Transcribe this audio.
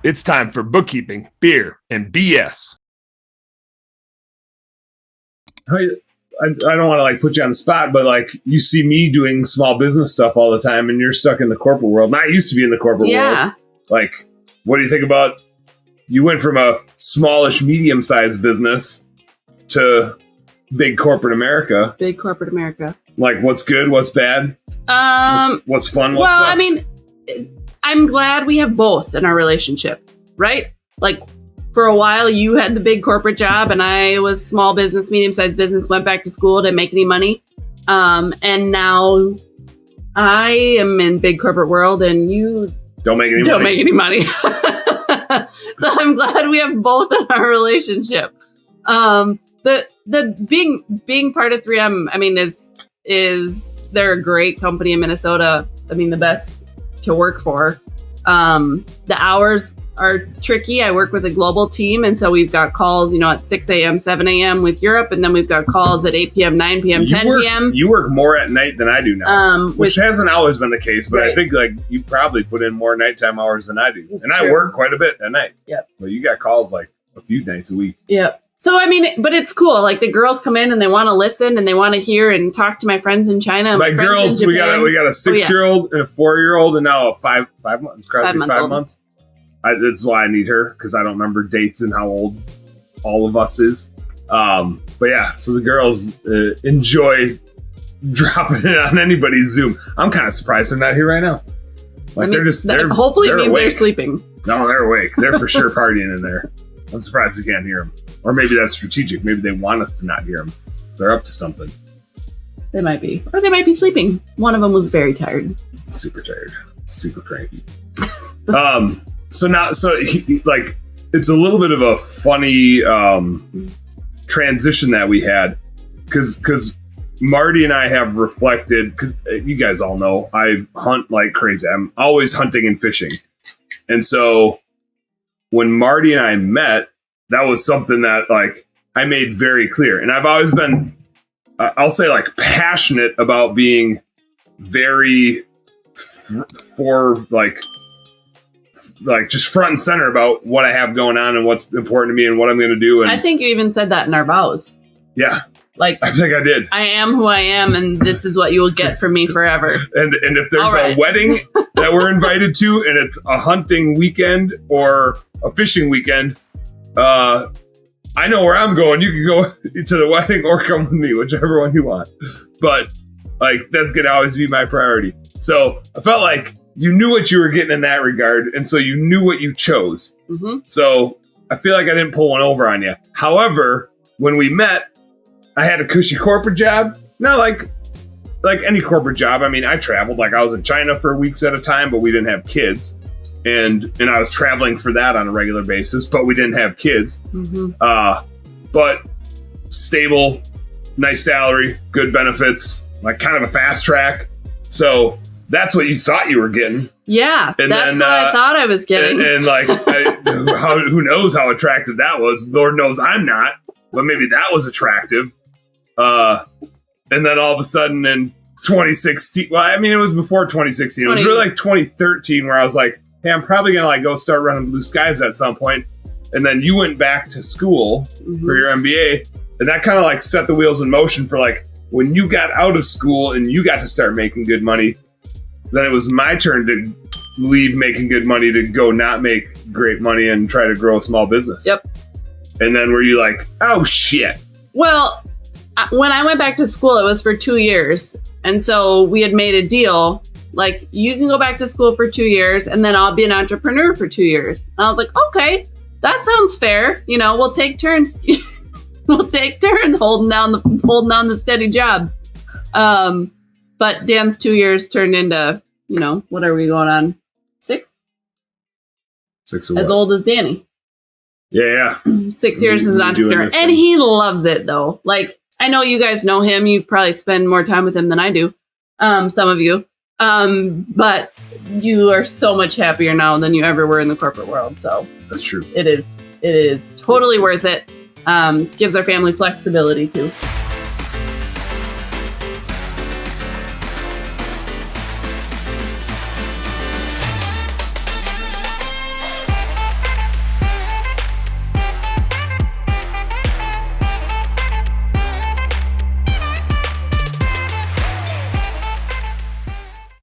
It's time for bookkeeping, beer, and BS. I don't want to like put you on the spot, but like you see me doing small business stuff all the time and you're stuck in the corporate world. And I used to be in the corporate world. Like, what do you think about, you went from a smallish, medium-sized business to big corporate America. Big corporate America. Like, what's good? What's bad? What's fun? What sucks? I mean, I'm glad we have both in our relationship, right? Like, for a while, you had the big corporate job, and I was small business, medium-sized business, went back to school, didn't make any money. And now I am in big corporate world, and you don't make any money. So I'm glad we have both in our relationship. The being part of 3M, I mean, is they're a great company in Minnesota. I mean, the best to work for. The hours are tricky. I work with a global team, and so we've got calls, at 6 a.m., 7 a.m. with Europe, and then we've got calls at 8 p.m., 9 p.m., 10 p.m. You work more at night than I do now, which hasn't always been the case, but right. I think like you probably put in more nighttime hours than I do. And I work quite a bit at night. Yep. But you got calls like a few nights a week. Yep. So, I mean, but it's cool. Like, the girls come in and they want to listen and they want to hear and talk to my friends in China. My girls, we got a 6-year-old and a 4-year-old and now a 5 months. 5 months. This is why I need her, because I don't remember dates and how old all of us is. But yeah, so the girls enjoy dropping it on anybody's Zoom. I'm kind of surprised they're not here right now. Like, hopefully it means awake. they're sleeping. No, they're awake. They're for sure partying in there. I'm surprised we can't hear them. Or maybe that's strategic. Maybe they want us to not hear them. They're up to something. They might be. Or they might be sleeping. One of them was very tired. Super tired. Super cranky. So it's a little bit of a funny transition that we had. Because Marty and I have reflected, because you guys all know, I hunt like crazy. I'm always hunting and fishing. And so when Marty and I met, that was something that like I made very clear. And I've always been, I'll say like passionate about being very for like just front and center about what I have going on and what's important to me and what I'm going to do. And I think you even said that in our vows. Yeah. Like, I think I did. I am who I am, and this is what you will get from me forever. And if there's a wedding that we're invited to, and it's a hunting weekend or a fishing weekend, I know where I'm going. You can go to the wedding or come with me, whichever one you want. But like, that's gonna always be my priority. So I felt like you knew what you were getting in that regard, and so you knew what you chose. Mm-hmm. So I feel like I didn't pull one over on you. However, when we met, I had a cushy corporate job. Not like any corporate job. I mean, I traveled. Like, I was in China for weeks at a time, but we didn't have kids. And I was traveling for that on a regular basis, but we didn't have kids. Mm-hmm. But stable, nice salary, good benefits, like kind of a fast track. So that's what you thought you were getting. Yeah, and that's what I thought I was getting. And like, who knows how attractive that was? Lord knows I'm not, but maybe that was attractive. And then all of a sudden in 2016, well, I mean, it was before 2016. It was really like 2013 where I was like, hey, I'm probably going to like go start running Blue Skies at some point. And then you went back to school for your MBA. And that kind of like set the wheels in motion for like, when you got out of school and you got to start making good money, then it was my turn to leave making good money to go not make great money and try to grow a small business. Yep. And then were you like, oh shit. Well, when I went back to school, it was for 2 years. And so we had made a deal. Like, you can go back to school for 2 years and then I'll be an entrepreneur for 2 years. And I was like, okay, that sounds fair. We'll take turns. We'll take turns holding down the steady job. But Dan's 2 years turned into, what are we going on? 6? 6 of as what? old as Danny. Yeah. 6 years as an entrepreneur. And he loves it though. Like, I know you guys know him. You probably spend more time with him than I do. Some of you. But you are so much happier now than you ever were in the corporate world. So that's true. It is totally worth it. Gives our family flexibility too.